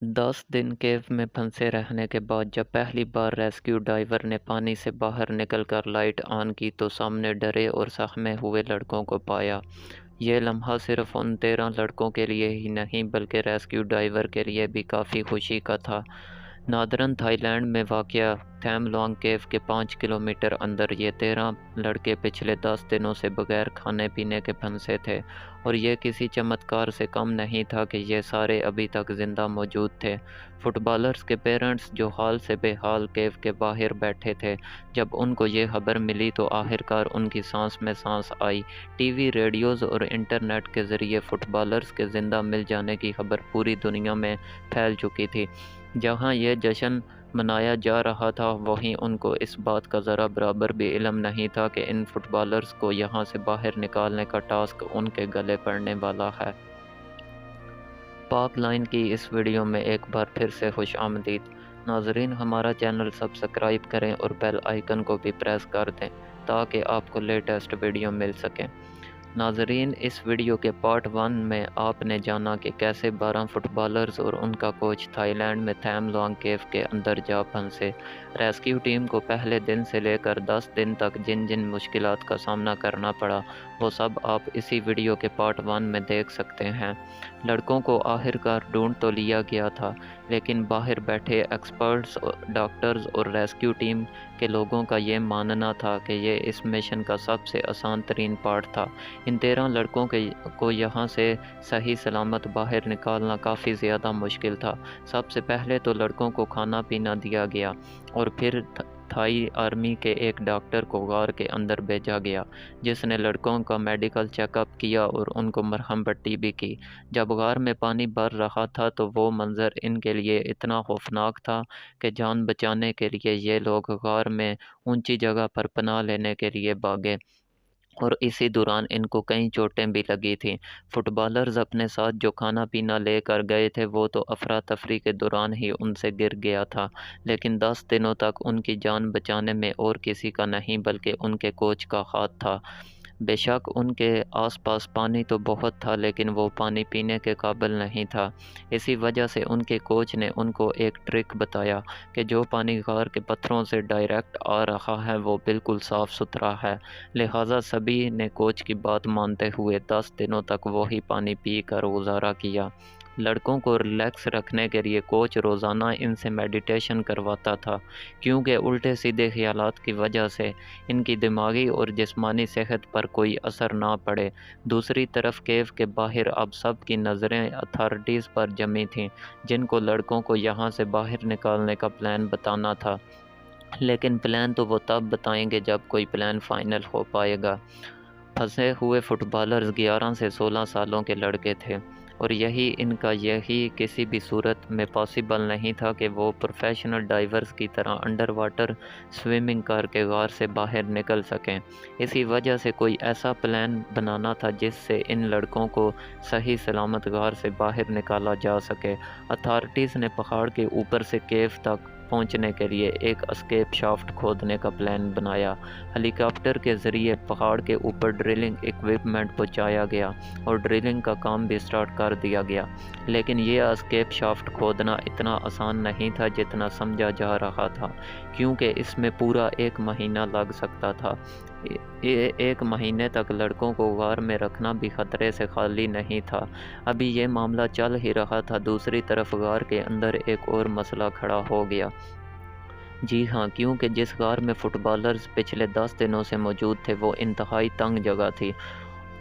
10 दिन केव में फंसे रहने के बाद जब पहली बार रेस्क्यू डाइवर ने पानी से बाहर निकलकर लाइट ऑन की तो सामने डरे और सहमे हुए लड़कों को पाया। ये लम्हा सिर्फ उन 13 लड़कों के लिए ही नहीं बल्कि रेस्क्यू डाइवर के लिए भी काफ़ी खुशी का था। नादरन थाईलैंड में वाक़या थैम लॉन्ग केव के 5 किलोमीटर अंदर ये 13 लड़के पिछले 10 दिनों से बगैर खाने पीने के फंसे थे, और ये किसी चमत्कार से कम नहीं था कि ये सारे अभी तक ज़िंदा मौजूद थे। फुटबॉलर्स के पेरेंट्स जो हाल से बेहाल केव के बाहर बैठे थे, जब उनको ये खबर मिली तो आखिरकार उनकी सांस में सांस आई। टीवी, रेडियोज़ और इंटरनेट के ज़रिए फुटबॉलर्स के ज़िंदा मिल जाने की खबर पूरी दुनिया में फैल चुकी थी। जहाँ ये जश्न मनाया जा रहा था, वहीं उनको इस बात का ज़रा बराबर भी इल्म नहीं था कि इन फुटबॉलर्स को यहाँ से बाहर निकालने का टास्क उनके गले पड़ने वाला है। पाक लाइन की इस वीडियो में एक बार फिर से खुश आमदीद। नाजरीन, हमारा चैनल सब्सक्राइब करें और बेल आइकन को भी प्रेस कर दें ताकि आपको लेटेस्ट वीडियो मिल सकें। नाजरीन, इस वीडियो के पार्ट 1 में आपने जाना कि कैसे 12 फुटबॉलर्स और उनका कोच थाईलैंड में थैम लॉन्ग केव के अंदर जा फंसे। रेस्क्यू टीम को पहले दिन से लेकर 10 दिन तक जिन जिन मुश्किलात का सामना करना पड़ा, वो सब आप इसी वीडियो के पार्ट 1 में देख सकते हैं। लड़कों को आखिरकार ढूंढ तो लिया गया था, लेकिन बाहर बैठे एक्सपर्ट्स, डॉक्टर्स और रेस्क्यू टीम के लोगों का ये मानना था कि ये इस मिशन का सबसे आसान तरीन पार्ट था। इन 13 लड़कों को यहाँ से सही सलामत बाहर निकालना काफ़ी ज़्यादा मुश्किल था। सबसे पहले तो लड़कों को खाना पीना दिया गया और फिर थाई आर्मी के एक डॉक्टर को गार के अंदर भेजा गया, जिसने लड़कों का मेडिकल चेकअप किया और उनको मरहम पट्टी भी की। जब गार में पानी भर रहा था तो वो मंज़र इनके लिए इतना खौफनाक था कि जान बचाने के लिए ये लोग गार में ऊंची जगह पर पनाह लेने के लिए भागे, और इसी दौरान इनको कई चोटें भी लगी थीं। फुटबॉलर्स अपने साथ जो खाना पीना लेकर गए थे वो तो अफरा तफरी के दौरान ही उनसे गिर गया था, लेकिन 10 दिनों तक उनकी जान बचाने में और किसी का नहीं बल्कि उनके कोच का हाथ था। बेशक उनके आसपास पानी तो बहुत था, लेकिन वो पानी पीने के काबिल नहीं था। इसी वजह से उनके कोच ने उनको एक ट्रिक बताया कि जो पानी गार के पत्थरों से डायरेक्ट आ रहा है वो बिल्कुल साफ़ सुथरा है। लिहाजा सभी ने कोच की बात मानते हुए 10 दिनों तक वही पानी पी कर गुजारा किया। लड़कों को रिलैक्स रखने के लिए कोच रोज़ाना इनसे मेडिटेशन करवाता था, क्योंकि उल्टे सीधे ख्यालात की वजह से इनकी दिमागी और जिस्मानी सेहत पर कोई असर ना पड़े। दूसरी तरफ केव के बाहर अब सब की नज़रें अथॉरिटीज़ पर जमी थीं, जिनको लड़कों को यहाँ से बाहर निकालने का प्लान बताना था। लेकिन प्लान तो वो तब बताएंगे जब कोई प्लान फ़ाइनल हो पाएगा। फंसे हुए फुटबॉलर्स 11 से 16 सालों के लड़के थे, और यही किसी भी सूरत में पॉसिबल नहीं था कि वो प्रोफेशनल डाइवर्स की तरह अंडर वाटर स्विमिंग करके गार से बाहर निकल सकें। इसी वजह से कोई ऐसा प्लान बनाना था जिससे इन लड़कों को सही सलामत गार से बाहर निकाला जा सके। अथॉरिटीज़ ने पहाड़ के ऊपर से केव तक पहुंचने के लिए एक एस्केप शाफ्ट खोदने का प्लान बनाया। हेलीकॉप्टर के ज़रिए पहाड़ के ऊपर ड्रिलिंग इक्विपमेंट पहुंचाया गया और ड्रिलिंग का काम भी स्टार्ट कर दिया गया, लेकिन ये एस्केप शाफ्ट खोदना इतना आसान नहीं था जितना समझा जा रहा था, क्योंकि इसमें पूरा 1 महीना लग सकता था। 1 महीने तक लड़कों को गार में रखना भी खतरे से खाली नहीं था। अभी ये मामला चल ही रहा था, दूसरी तरफ गार के अंदर एक और मसला खड़ा हो गया। जी हाँ, क्योंकि जिस गार में फुटबॉलर्स पिछले 10 दिनों से मौजूद थे वो इंतहाई तंग जगह थी।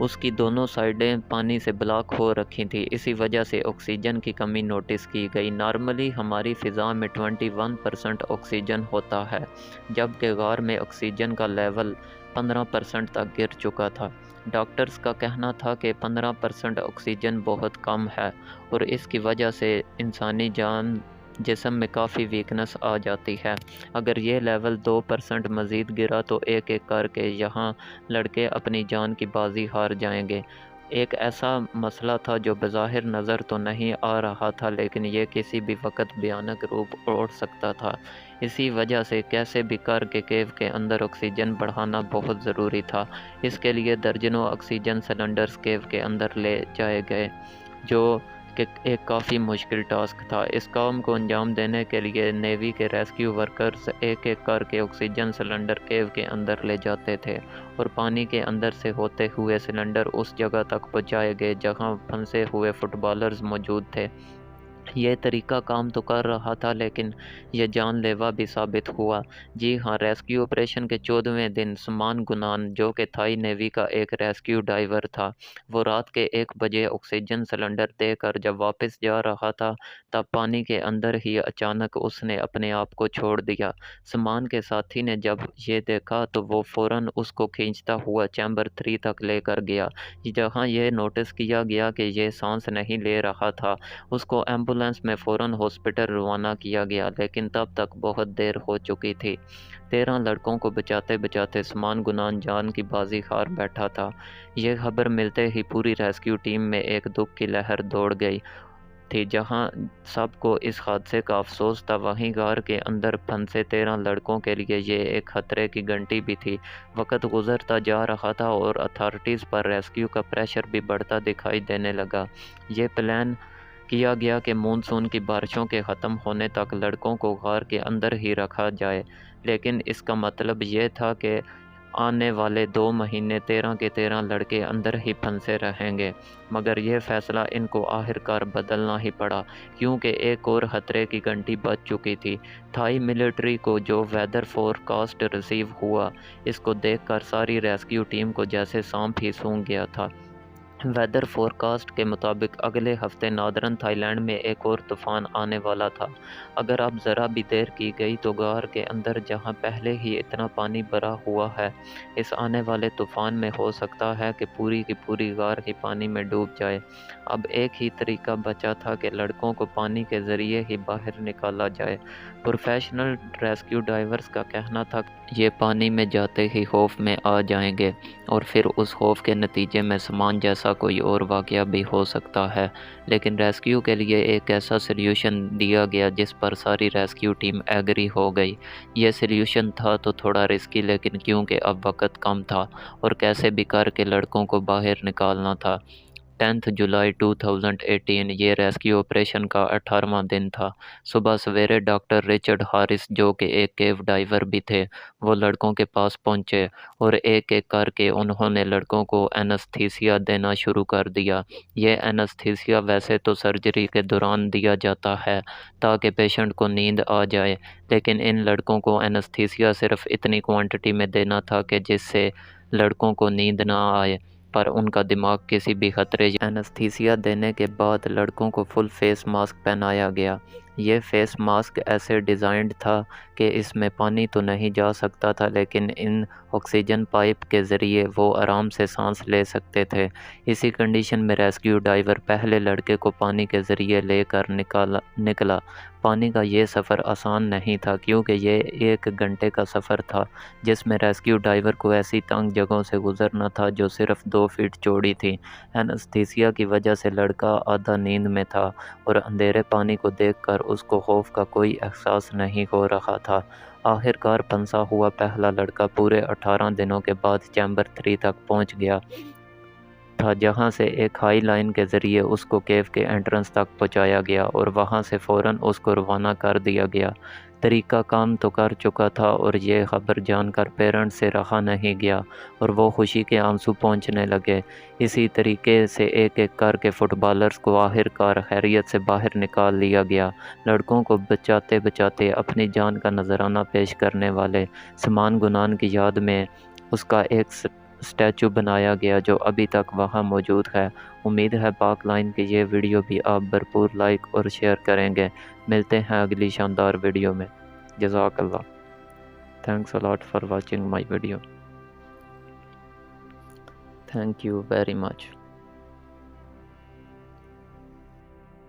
उसकी दोनों साइडें पानी से ब्लॉक हो रखी थी। इसी वजह से ऑक्सीजन की कमी नोटिस की गई। नॉर्मली हमारी फ़िज़ा में 21% ऑक्सीजन होता है, जबकि गार में ऑक्सीजन का लेवल 15% तक गिर चुका था। डॉक्टर्स का कहना था कि 15% ऑक्सीजन बहुत कम है, और इसकी वजह से इंसानी जान जिस्म में काफ़ी वीकनेस आ जाती है। अगर ये लेवल 2% मज़ीद गिरा तो एक एक करके यहाँ लड़के अपनी जान की बाजी हार जाएंगे। एक ऐसा मसला था जो बज़ाहिर नज़र तो नहीं आ रहा था, लेकिन ये किसी भी वक्त भयानक रूप ओढ़ सकता था। इसी वजह से कैसे भी करके केव के अंदर ऑक्सीजन बढ़ाना बहुत ज़रूरी था। इसके लिए दर्जनों ऑक्सीजन सिलेंडर्स केव के अंदर ले जाए गए, जो کہ ایک کافی مشکل ٹاسک تھا۔ اس کام کو انجام دینے کے لیے نیوی کے ریسکیو ورکرز ایک ایک کر کے آکسیجن سلنڈر کیو کے اندر لے جاتے تھے اور پانی کے اندر سے ہوتے ہوئے سلنڈر اس جگہ تک پہنچائے گئے جہاں پھنسے ہوئے فٹ بالرز موجود تھے۔ یہ طریقہ کام تو کر رہا تھا لیکن یہ جان لیوا بھی ثابت ہوا۔ جی ہاں، ریسکیو آپریشن کے 14ویں دن سمان گنان، جو کہ تھائی نیوی کا ایک ریسکیو ڈائیور تھا، وہ رات کے 1 بجے آکسیجن سلنڈر دے کر جب واپس جا رہا تھا تب پانی کے اندر ہی اچانک اس نے اپنے آپ کو چھوڑ دیا۔ سمان کے ساتھی نے جب یہ دیکھا تو وہ فوراً اس کو کھینچتا ہوا چیمبر 3 تک لے کر گیا، جہاں یہ نوٹس کیا گیا کہ یہ سانس نہیں لے رہا تھا۔ اس کو ایمبولینس میں فوراً ہاسپٹل روانہ کیا گیا لیکن تب تک بہت دیر ہو چکی تھی۔ 13 لڑکوں کو بچاتے بچاتے سمان گنان جان کی بازی ہار بیٹھا تھا۔ یہ خبر ملتے ہی پوری ریسکیو ٹیم میں ایک دکھ کی لہر دوڑ گئی تھی۔ جہاں سب کو اس حادثے کا افسوس تھا، وہیں غار کے اندر پھنسے 13 لڑکوں کے لیے یہ ایک خطرے کی گھنٹی بھی تھی۔ وقت گزرتا جا رہا تھا اور اتھارٹیز پر ریسکیو کا پریشر بھی بڑھتا دکھائی دینے لگا۔ یہ پلان کیا گیا کہ مونسون کی بارشوں کے ختم ہونے تک لڑکوں کو غار کے اندر ہی رکھا جائے، لیکن اس کا مطلب یہ تھا کہ آنے والے 2 مہینے 13 کے 13 لڑکے اندر ہی پھنسے رہیں گے۔ مگر یہ فیصلہ ان کو آخرکار بدلنا ہی پڑا، کیونکہ ایک اور خطرے کی گھنٹی بج چکی تھی۔ تھائی ملٹری کو جو ویدر فور کاسٹ ریسیو ہوا، اس کو دیکھ کر ساری ریسکیو ٹیم کو جیسے سانپ ہی سونگھ گیا تھا۔ ویدر فورکاسٹ کے مطابق اگلے ہفتے نادرن تھائی لینڈ میں ایک اور طوفان آنے والا تھا۔ اگر اب ذرا بھی دیر کی گئی تو غار کے اندر جہاں پہلے ہی اتنا پانی بھرا ہوا ہے، اس آنے والے طوفان میں ہو سکتا ہے کہ پوری کی پوری غار ہی پانی میں ڈوب جائے۔ اب ایک ہی طریقہ بچا تھا کہ لڑکوں کو پانی کے ذریعے ہی باہر نکالا جائے۔ پروفیشنل ریسکیو ڈائیورز کا کہنا تھا کہ یہ پانی میں جاتے ہی خوف میں آ جائیں گے اور پھر اس خوف کے نتیجے میں سمان جیسا کوئی اور واقعہ بھی ہو سکتا ہے، لیکن ریسکیو کے لیے ایک ایسا سلیوشن دیا گیا جس پر ساری ریسکیو ٹیم ایگری ہو گئی۔ یہ سلیوشن تھا تو تھوڑا رسکی، لیکن کیونکہ اب وقت کم تھا اور کیسے بھی کر کے لڑکوں کو باہر نکالنا تھا۔ 10 جولائی 2018 یہ ریسکیو آپریشن کا 18واں دن تھا۔ صبح سویرے ڈاکٹر رچرڈ ہارس، جو کہ ایک کیو ڈائیور بھی تھے، وہ لڑکوں کے پاس پہنچے اور ایک ایک کر کے انہوں نے لڑکوں کو اینستھیسیا دینا شروع کر دیا۔ یہ اینستھیسیا ویسے تو سرجری کے دوران دیا جاتا ہے تاکہ پیشنٹ کو نیند آ جائے، لیکن ان لڑکوں کو اینستھیسیا صرف اتنی کوانٹٹی میں دینا تھا کہ جس سے لڑکوں کو نیند نہ آئے پر ان کا دماغ کسی بھی خطرے۔ اینستھیسیا دینے کے بعد لڑکوں کو فل فیس ماسک پہنایا گیا۔ یہ فیس ماسک ایسے ڈیزائنڈ تھا کہ اس میں پانی تو نہیں جا سکتا تھا، لیکن ان آکسیجن پائپ کے ذریعے وہ آرام سے سانس لے سکتے تھے۔ اسی کنڈیشن میں ریسکیو ڈائیور پہلے لڑکے کو پانی کے ذریعے لے کر نکلا۔ پانی کا یہ سفر آسان نہیں تھا، کیونکہ یہ 1 گھنٹے کا سفر تھا جس میں ریسکیو ڈائیور کو ایسی تنگ جگہوں سے گزرنا تھا جو صرف 2 فٹ چوڑی تھی۔ اینستھیسیا کی وجہ سے لڑکا آدھا نیند میں تھا اور اندھیرے پانی کو دیکھ کر اس کو خوف کا کوئی احساس نہیں ہو رہا تھا۔ آخرکار پھنسا ہوا پہلا لڑکا پورے 18 دنوں کے بعد چیمبر 3 تک پہنچ گیا تھا، جہاں سے ایک ہائی لائن کے ذریعے اس کو کیو کے انٹرنس تک پہنچایا گیا اور وہاں سے فوراً اس کو روانہ کر دیا گیا۔ طریقہ کام تو کر چکا تھا اور یہ خبر جان کر پیرنٹس سے رہا نہیں گیا اور وہ خوشی کے آنسو پہنچنے لگے۔ اسی طریقے سے ایک ایک کر کے فٹ بالرز کو آخرکار خیریت سے باہر نکال لیا گیا۔ لڑکوں کو بچاتے بچاتے اپنی جان کا نذرانہ پیش کرنے والے سمان گنان کی یاد میں اس کا ایک اسٹیچو بنایا گیا جو ابھی تک وہاں موجود ہے۔ امید ہے پاک لائن کی یہ ویڈیو بھی آپ بھرپور لائک اور شیئر کریں گے۔ ملتے ہیں اگلی شاندار ویڈیو میں۔ جزاک اللہ۔ Thanks a lot for watching my video. Thank you very much.